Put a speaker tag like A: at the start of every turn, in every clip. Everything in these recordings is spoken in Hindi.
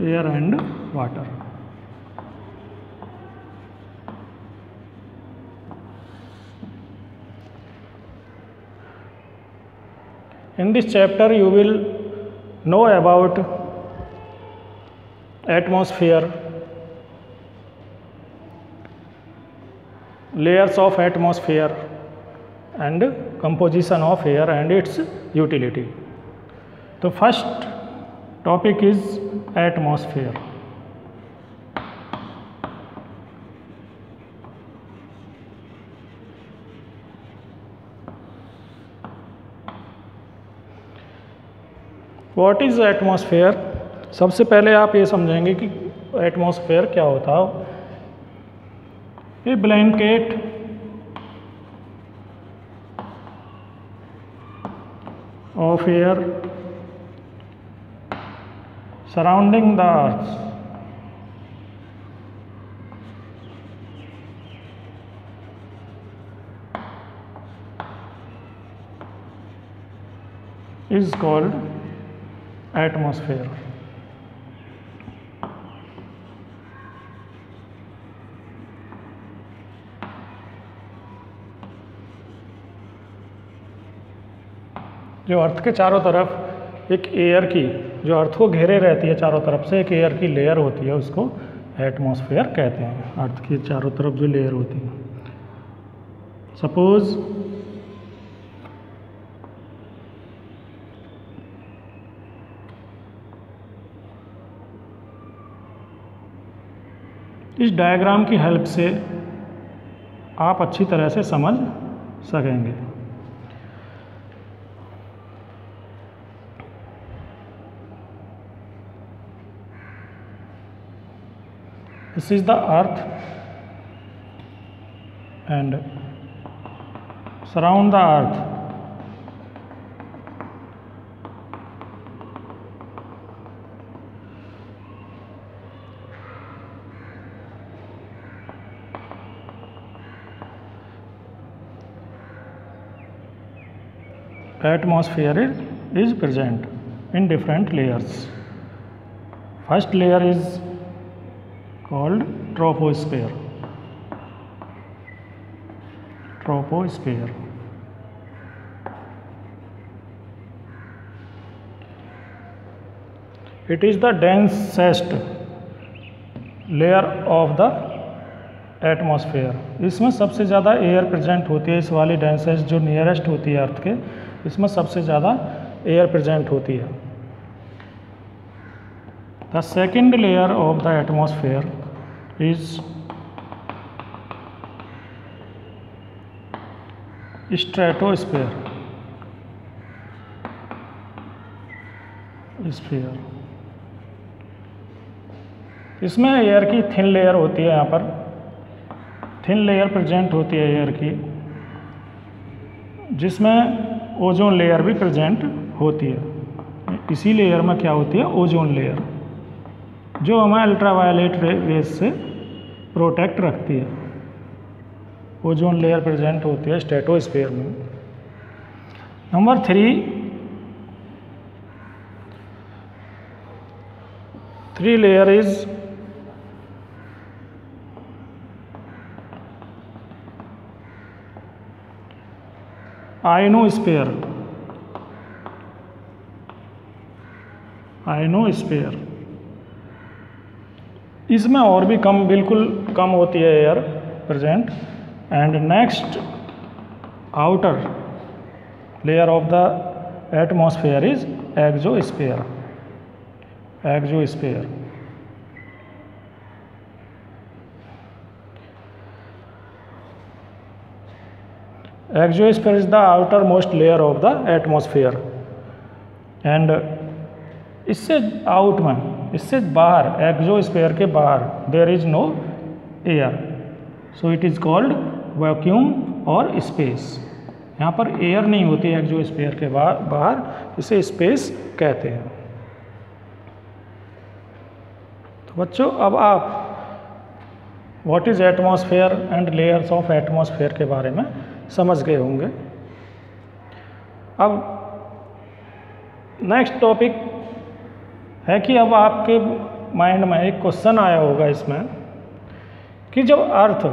A: Air and water. In this chapter you will know about atmosphere, layers of atmosphere and composition of air and its utility. तो first topic is atmosphere. What is atmosphere? सबसे पहले आप ये समझेंगे कि एटमॉस्फेयर क्या होता है। A blanket of air surrounding the earth is called atmosphere. जो अर्थ के चारों तरफ एक एयर की, जो अर्थ को घेरे रहती है चारों तरफ से, एक एयर की लेयर होती है, उसको एटमॉस्फेयर कहते हैं। अर्थ के चारों तरफ जो लेयर होती है, सपोज इस डायग्राम की हेल्प से आप अच्छी तरह से समझ सकेंगे। This is the earth and surround the earth atmosphere is present in different layers. First layer is called troposphere. Troposphere. It is the densest layer of the atmosphere. इसमें सबसे ज़्यादा एयर प्रेजेंट होती है। इस वाली डेंसेस्ट जो नियरेस्ट होती है अर्थ के, इसमें सबसे ज़्यादा एयर प्रेजेंट होती है। The second layer of the atmosphere is stratosphere. इसमें एयर की थिन लेयर होती है। यहाँ पर थिन लेयर प्रेजेंट होती है एयर की, जिसमें ओजोन लेयर भी प्रेजेंट होती है। इसी लेयर में क्या होती है? ओजोन लेयर, जो हमें अल्ट्रावायलेट रेज से प्रोटेक्ट रखती है। ओजोन लेयर प्रेजेंट होती है स्ट्रेटोस्फेयर में। Number 3 layer is ionosphere. इसमें और भी कम, बिल्कुल कम होती है air present. And next outer layer of the atmosphere is exosphere. Exosphere is the outermost layer of the atmosphere and इससे आउट में, इससे बाहर, एक्सोस्फीयर के बाहर there is no air, so it is called vacuum और स्पेस। यहाँ पर एयर नहीं होती एक्सोस्फीयर के बाहर, इसे स्पेस कहते हैं। तो बच्चों, अब आप what is atmosphere and layers of atmosphere के बारे में समझ गए होंगे। अब नेक्स्ट टॉपिक है कि अब आपके माइंड में एक क्वेश्चन आया होगा इसमें कि जब अर्थ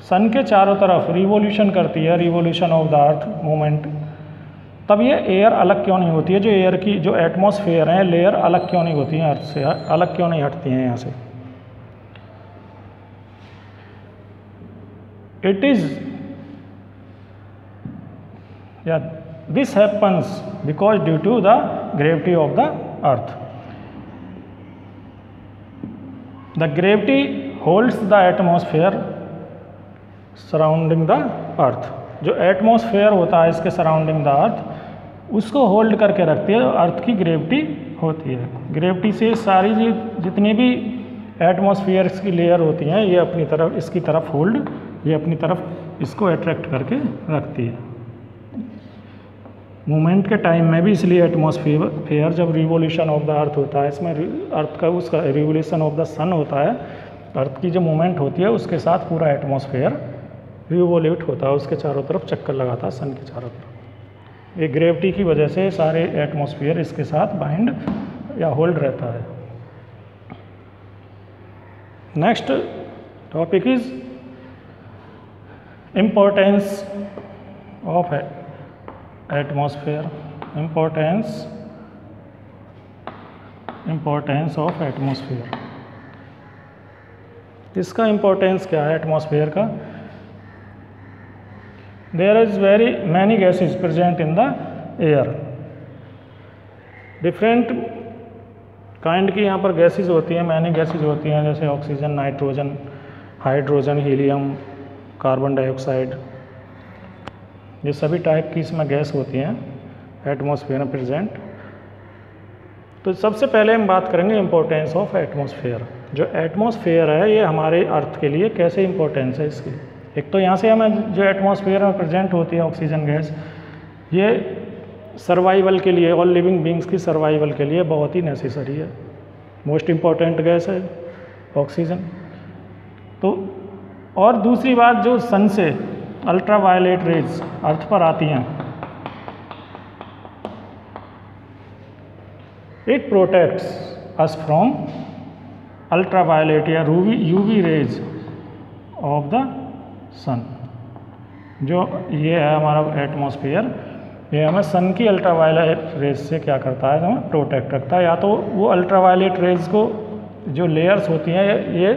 A: सन के चारों तरफ रिवॉल्यूशन करती है, revolution of the earth movement, तब ये एयर अलग क्यों नहीं होती है? जो एयर की जो एटमॉस्फेयर है, लेयर अलग क्यों नहीं होती हैं अर्थ से, अलग क्यों नहीं हटती हैं यहाँ से? इट इज या this happens because due to the gravity of the earth. The gravity holds the atmosphere surrounding the earth. जो एटमॉस्फेयर होता है इसके सराउंडिंग द अर्थ, उसको होल्ड करके रखती है, अर्थ की ग्रेविटी होती है. ग्रेविटी से सारी जितनी भी एटमॉस्फेयर्स की लेयर होती हैं ये अपनी तरफ, इसकी तरफ होल्ड, ये अपनी तरफ इसको अट्रैक्ट करके रखती है. मूवमेंट के टाइम में भी इसलिए एटमॉस्फेयर जब रिवॉल्यूशन ऑफ द अर्थ होता है, इसमें अर्थ का उसका रिवॉल्यूशन ऑफ द सन होता है, अर्थ की जो मूवमेंट होती है उसके साथ पूरा एटमॉस्फेयर रिवॉल्यूट होता है, उसके चारों तरफ चक्कर लगाता है सन के चारों तरफ. ये ग्रेविटी की वजह से सारे एटमॉस्फेयर इसके साथ बाइंड या होल्ड रहता है. Next topic is importance of atmosphere. Importance of atmosphere. इसका इम्पोर्टेंस क्या है एटमॉस्फेयर का? There is very many gases present in the air. Different kind की यहाँ पर गैसेज होती हैं, मैनी गैसेज होती हैं, जैसे oxygen, nitrogen, hydrogen, helium, carbon dioxide. ये सभी टाइप की इसमें गैस होती हैं एटमॉस्फेयर में प्रेजेंट. तो सबसे पहले हम बात करेंगे इम्पोर्टेंस ऑफ एटमॉस्फेयर. जो एटमॉस्फेयर है ये हमारे अर्थ के लिए कैसे इम्पोर्टेंस है इसकी. एक तो यहाँ से हमें जो एटमॉस्फेयर में प्रेजेंट होती है ऑक्सीजन गैस, ये सर्वाइवल के लिए और लिविंग बींग्स की सर्वाइवल के लिए बहुत ही नेसेसरी है. मोस्ट इम्पॉर्टेंट गैस है ऑक्सीजन. तो और दूसरी बात, जो सन से अल्ट्रा वायलेट रेज अर्थ पर आती हैं, it protects us from ultra violet या UV rays of the sun. जो ये है हमारा एटमॉस्फेयर, ये हमें सन की अल्ट्रा वायलेट रेज से क्या करता है, हमें प्रोटेक्ट रखता है. या तो वो अल्ट्रा वायलेट रेज को जो लेयर्स होती हैं ये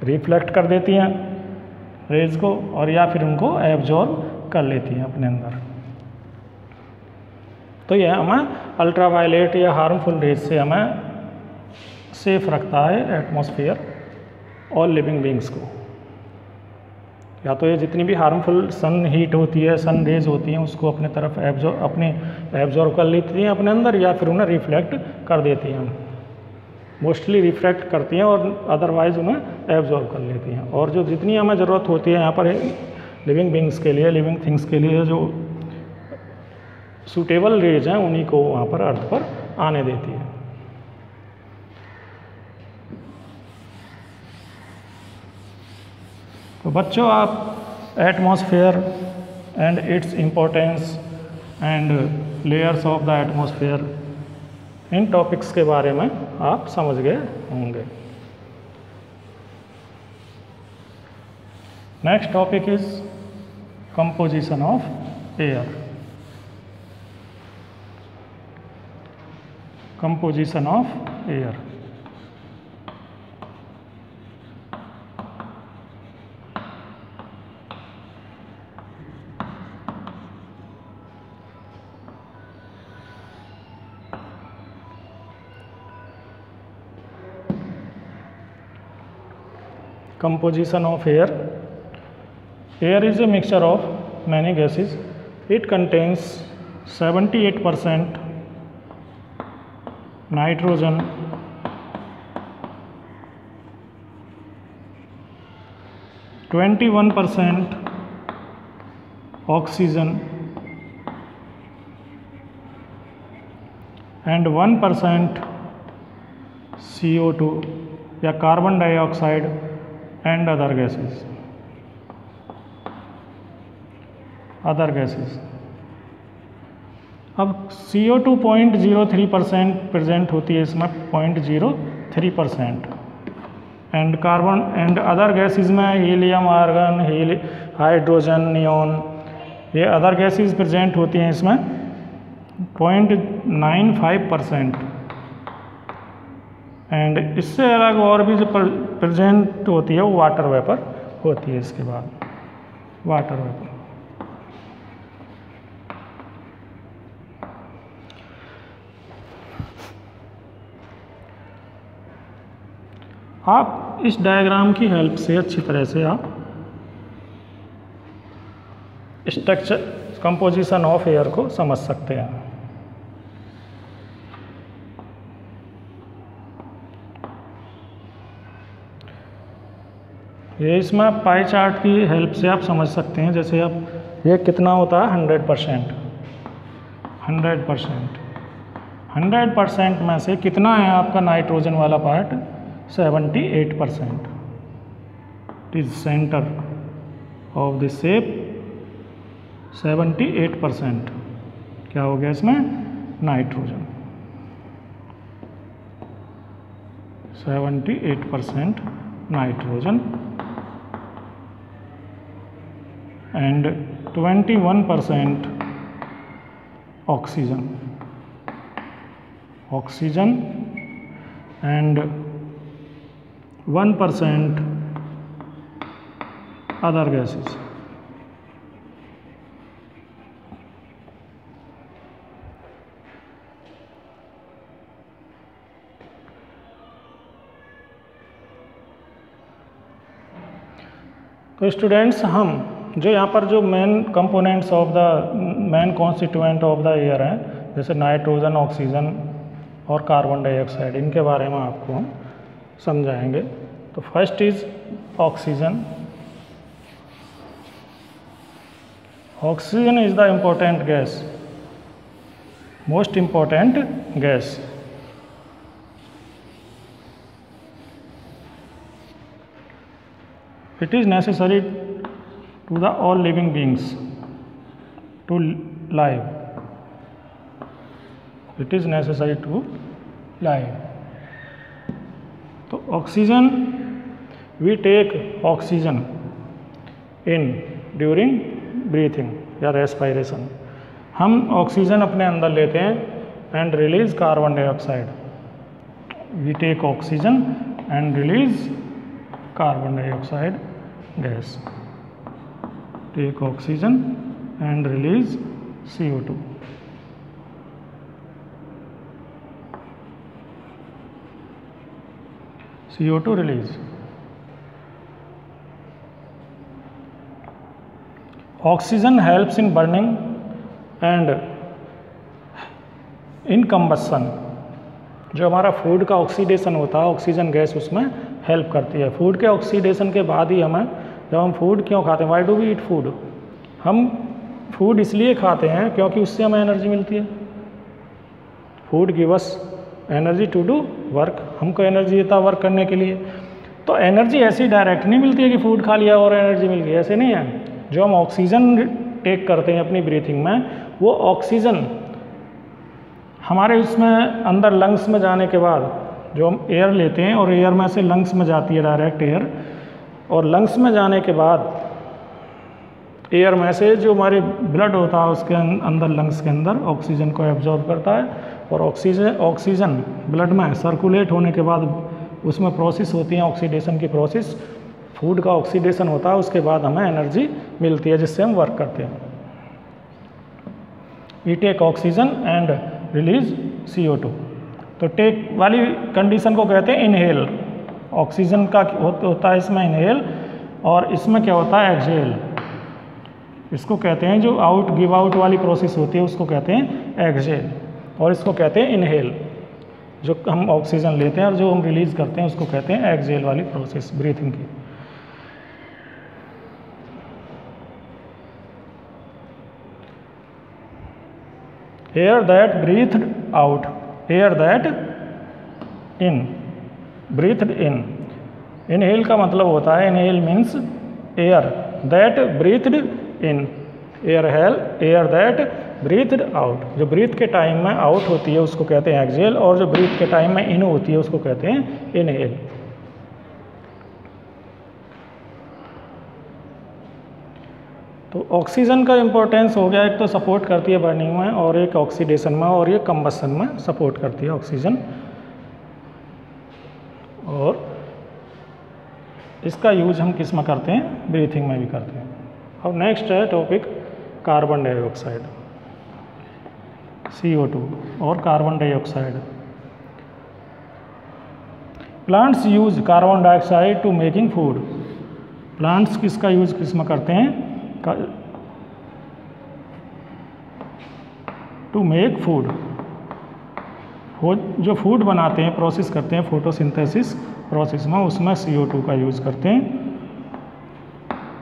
A: रिफ्लेक्ट कर देती हैं रेज को, और या फिर उनको एब्जॉर्ब कर लेती हैं अपने अंदर. तो यह हमें अल्ट्रा वायलेट या हार्मफुल रेज से हमें सेफ रखता है एटमॉस्फेयर और लिविंग बींग्स को. या तो ये जितनी भी हार्मफुल सन हीट होती है, सन रेज होती हैं, उसको अपने तरफ एब्जॉर्ब कर लेती हैं अपने अंदर, या फिर उन्हें रिफ्लेक्ट कर देती हैं. मोस्टली रिफ्लेक्ट करती हैं और अदरवाइज उन्हें एब्जॉर्ब कर लेती हैं. और जो जितनी हमें ज़रूरत होती है यहाँ पर लिविंग बींग्स के लिए, लिविंग थिंग्स के लिए जो सूटेबल रेज हैं, उन्हीं को वहाँ पर अर्थ पर आने देती है. तो बच्चों, आप atmosphere and its importance and layers of the atmosphere, in topics के बारे में आप समझ गए होंगे. Next topic is composition of air. Composition of air. Composition of air. Air is a mixture of many gases. It contains 78% nitrogen, 21% oxygen and 1% CO2 या carbon dioxide and other gases. अब CO2 0.03% प्रेजेंट होती है इसमें, 0.03 3%। And carbon and other gases में हीलियम, आर्गन, हाइड्रोजन, नियोन, ये अदर गैसेज प्रेजेंट होती हैं इसमें 0.95%। एंड इससे अलग और भी जो प्रेजेंट होती है वो वाटर वेपर होती है। इसके बाद वाटर वेपर, आप इस डायग्राम की हेल्प से अच्छी तरह से आप स्ट्रक्चर कंपोजिशन ऑफ एयर को समझ सकते हैं। ये इसमें पाई चार्ट की हेल्प से आप समझ सकते हैं। जैसे अब ये कितना होता है 100%। 100% में से कितना है आपका नाइट्रोजन वाला part? 78%। It is centre of the shape 78%। क्या हो गया इसमें? Nitrogen. 78% nitrogen and 21% oxygen and 1% other gases. तो स्टूडेंट्स, हम जो यहाँ पर जो main components of the main constituent of the air हैं, जैसे नाइट्रोजन, ऑक्सीजन और कार्बन डाइऑक्साइड, इनके बारे में आपको हम समझाएंगे। तो first is oxygen. Oxygen is the important gas, most important gas. It is necessary to the all living beings to live. It is necessary to live. तो oxygen, we take oxygen in during breathing या respiration। हम ऑक्सीजन अपने अंदर लेते हैं and release carbon dioxide. We take oxygen and release carbon dioxide gas. Take oxygen and release CO2. CO2 release. Oxygen helps in burning and in combustion। जो हमारा फूड का ऑक्सीडेशन होता है, ऑक्सीजन गैस उसमें हेल्प करती है। फूड के ऑक्सीडेशन के बाद ही हमें, जब हम फूड क्यों खाते हैं, why do we eat food? हम फूड इसलिए खाते हैं क्योंकि उससे हमें एनर्जी मिलती है। Food give us energy to do work, हमको एनर्जी देता है वर्क करने के लिए। तो एनर्जी ऐसी डायरेक्ट नहीं मिलती है कि फूड खा लिया और एनर्जी मिल गई, ऐसे नहीं है। जो हम ऑक्सीजन टेक करते हैं अपनी ब्रीथिंग में, वो ऑक्सीजन हमारे उसमें अंदर लंग्स में जाने के बाद जो हम एयर लेते हैं और एयर में से लंग्स में जाती है डायरेक्ट एयर, और लंग्स में जाने के बाद एयर में से जो हमारे ब्लड होता है उसके अंदर लंग्स के अंदर ऑक्सीजन को एब्जॉर्ब करता है, और ऑक्सीजन ब्लड में सर्कुलेट होने के बाद उसमें प्रोसेस होती है ऑक्सीडेशन की प्रोसेस। फूड का ऑक्सीडेशन होता है, उसके बाद हमें एनर्जी मिलती है जिससे हम वर्क करते हैं। We take oxygen and release CO2। तो टेक वाली कंडीशन को कहते हैं इनहेल। ऑक्सीजन का होता है इसमें इनहेल, और इसमें क्या होता है एक्सहेल। इसको कहते हैं जो आउट गिव आउट वाली प्रोसेस होती है उसको कहते हैं एक्सहेल, और इसको कहते हैं इनहेल। जो हम ऑक्सीजन लेते हैं और जो हम रिलीज करते हैं उसको कहते हैं एक्सहेल वाली प्रोसेस ब्रीथिंग की। Air that breathed out, air that in, breathed in. Inhale का मतलब होता है, inhale means air that breathed in, air that breathe out, जो ब्रीथ के टाइम में आउट होती है उसको कहते हैं एक्सहेल, और जो ब्रीथ के टाइम में इन होती है उसको कहते हैं इनहेल। तो ऑक्सीजन का इम्पोर्टेंस हो गया, एक तो सपोर्ट करती है बर्निंग में, और एक ऑक्सीडेशन में, और ये कंबशन में सपोर्ट करती है ऑक्सीजन। और इसका यूज हम किस में करते हैं? ब्रीथिंग में भी करते हैं। अब नेक्स्ट है टॉपिक कार्बन डाइऑक्साइड, CO2 और carbon dioxide. Plants use carbon dioxide to making food. Plants किसका यूज किस में करते हैं? टू मेक फूड, जो फूड बनाते हैं, प्रोसेस करते हैं फोटोसिंथेसिस प्रोसेस में, उसमें CO2 का यूज़ करते हैं।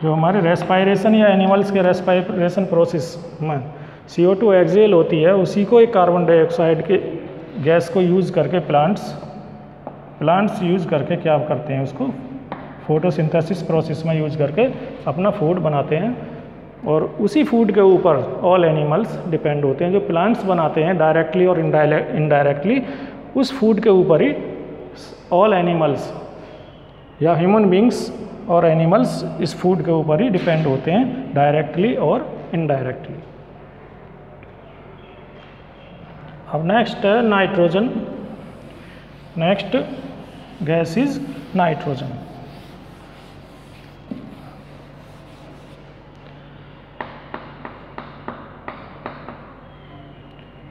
A: जो हमारे रेस्पायरेशन या एनिमल्स के रेस्पायरेशन प्रोसेस में CO2 एक्सहेल होती है, उसी को एक कार्बन डाइऑक्साइड के गैस को यूज़ करके प्लांट्स यूज़ करके क्या करते हैं? उसको फोटोसिंथेसिस प्रोसेस में यूज़ करके अपना फूड बनाते हैं, और उसी फूड के ऊपर ऑल एनिमल्स डिपेंड होते हैं। जो प्लांट्स बनाते हैं डायरेक्टली और इनडायरेक्टली, उस फूड के ऊपर ही ऑल एनिमल्स या ह्यूमन बींग्स और एनिमल्स इस फूड के ऊपर ही डिपेंड होते हैं, डायरेक्टली और इनडायरेक्टली। अब नेक्स्ट है nitrogen. Next gas is nitrogen.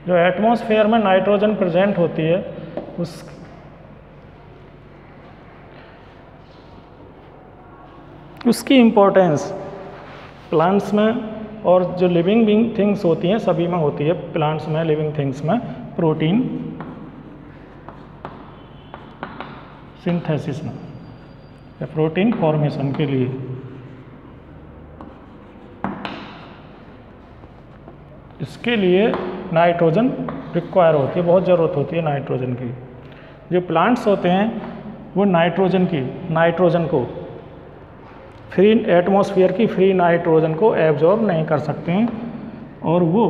A: जो एटमॉस्फेयर में नाइट्रोजन प्रेजेंट होती है उसकी इम्पोर्टेंस प्लांट्स में और जो लिविंग थिंग्स होती हैं सभी में होती है। प्लांट्स में, लिविंग थिंग्स में प्रोटीन सिंथेसिस में या प्रोटीन फॉर्मेशन के लिए। इसके लिए नाइट्रोजन रिक्वायर होती है, बहुत ज़रूरत होती है नाइट्रोजन की। जो प्लांट्स होते हैं वो नाइट्रोजन को फ्री एटमॉस्फेयर की फ्री नाइट्रोजन को एब्जॉर्ब नहीं कर सकते हैं, और वो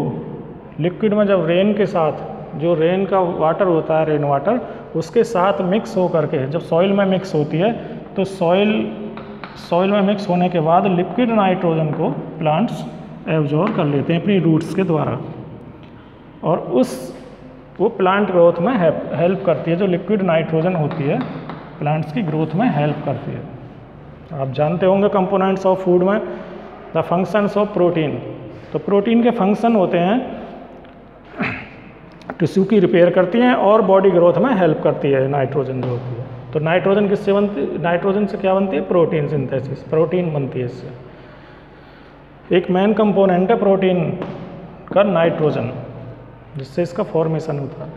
A: लिक्विड में जब रेन के साथ, जो रेन का वाटर होता है, रेन वाटर, उसके साथ मिक्स हो करके जब सॉइल में मिक्स होती है, तो सॉइल में मिक्स होने के बाद लिक्विड नाइट्रोजन को प्लांट्स एब्जॉर्ब कर लेते हैं अपनी रूट्स के द्वारा, और वो प्लांट ग्रोथ में हेल्प करती है। जो लिक्विड नाइट्रोजन होती है प्लांट्स की ग्रोथ में हेल्प करती है। आप जानते होंगे कंपोनेंट्स ऑफ फूड में द फंक्शंस ऑफ प्रोटीन। तो प्रोटीन के फंक्शन होते हैं, टिश्यू की रिपेयर करती हैं और बॉडी ग्रोथ में हेल्प करती है नाइट्रोजन जो होती है। तो नाइट्रोजन किससे बनती? नाइट्रोजन से क्या बनती है? प्रोटीन सिंथेसिस, प्रोटीन बनती है इससे। एक मेन कंपोनेंट है प्रोटीन का नाइट्रोजन, जिससे इसका फॉर्मेशन होता है।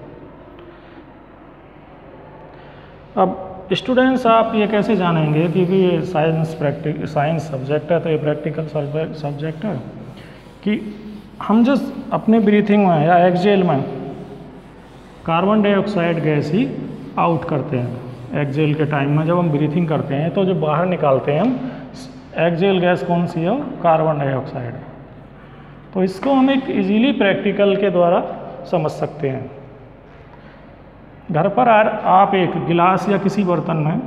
A: अब स्टूडेंट्स आप ये कैसे जानेंगे, क्योंकि ये साइंस सब्जेक्ट है, तो ये प्रैक्टिकल सब्जेक्ट है, कि हम जो अपने ब्रीथिंग में या एक्सहेल में कार्बन डाइऑक्साइड गैस ही आउट करते हैं। एक्सहेल के टाइम में जब हम ब्रीथिंग करते हैं तो जो बाहर निकालते हैं हम एक्सहेल गैस कौन सी है? Carbon dioxide. तो इसको हम एक इजीली प्रैक्टिकल के द्वारा समझ सकते हैं। घर पर आप एक गिलास या किसी बर्तन में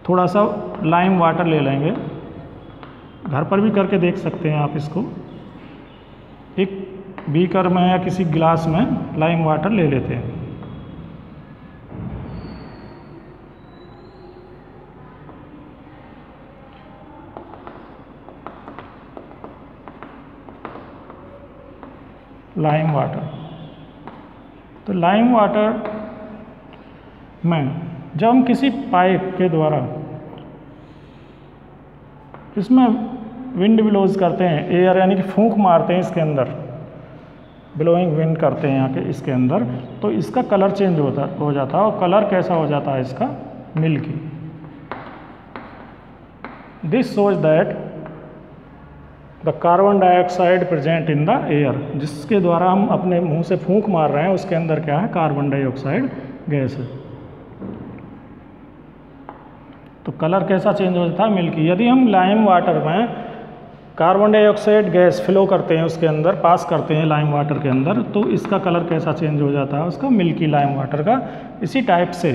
A: थोड़ा सा लाइम वाटर ले लेंगे। घर पर भी करके देख सकते हैं आप इसको। एक बीकर में या किसी गिलास में लाइम वाटर ले लेते हैं। लाइम वाटर, तो लाइम वाटर में जब हम किसी पाइप के द्वारा इसमें विंड ब्लोज करते हैं, एयर यानी कि फूंक मारते हैं इसके अंदर, ब्लोइंग विंड करते हैं यहाँ के इसके अंदर, तो इसका कलर चेंज हो जाता है। और कलर कैसा हो जाता है इसका? Milky. This shows that the carbon dioxide present in the air, जिसके द्वारा हम अपने मुंह से फूंक मार रहे हैं उसके अंदर क्या है? कार्बन डाइऑक्साइड गैस है। तो कलर कैसा चेंज हो जाता है? मिल्की। यदि हम लाइम वाटर में कार्बन डाइऑक्साइड गैस फ्लो करते हैं उसके अंदर, पास करते हैं लाइम वाटर के अंदर, तो इसका कलर कैसा चेंज हो जाता है उसका, मिल्की लाइम वाटर का। इसी टाइप से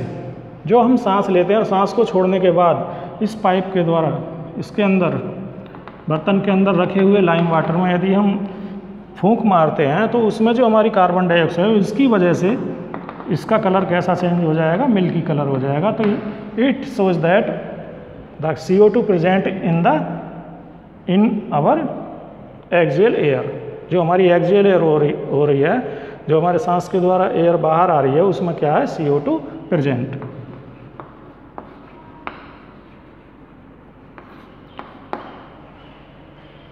A: जो हम सांस लेते हैं और सांस को छोड़ने के बाद इस पाइप के द्वारा इसके अंदर बर्तन के अंदर रखे हुए लाइम वाटर में यदि हम फूंक मारते हैं तो उसमें जो हमारी कार्बन डाइऑक्साइड है इसकी वजह से इसका कलर कैसा चेंज हो जाएगा, मिल्की कलर हो जाएगा। तो it shows that the CO2 present in our axial air. जो हमारी एक्सियल एयर हो रही है, जो हमारे सांस के द्वारा एयर बाहर आ रही है, उसमें क्या है, CO2 प्रेजेंट।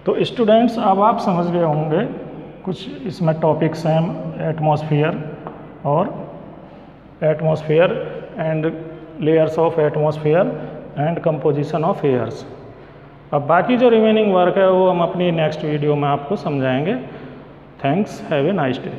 A: तो स्टूडेंट्स अब आप समझ गए होंगे कुछ इसमें टॉपिक्स हैं, एटमॉस्फेयर और atmosphere and layers of atmosphere and composition of airs. अब बाकी जो रिमेनिंग वर्क है वो हम अपनी नेक्स्ट वीडियो में आपको समझाएंगे। Thanks, have a nice day.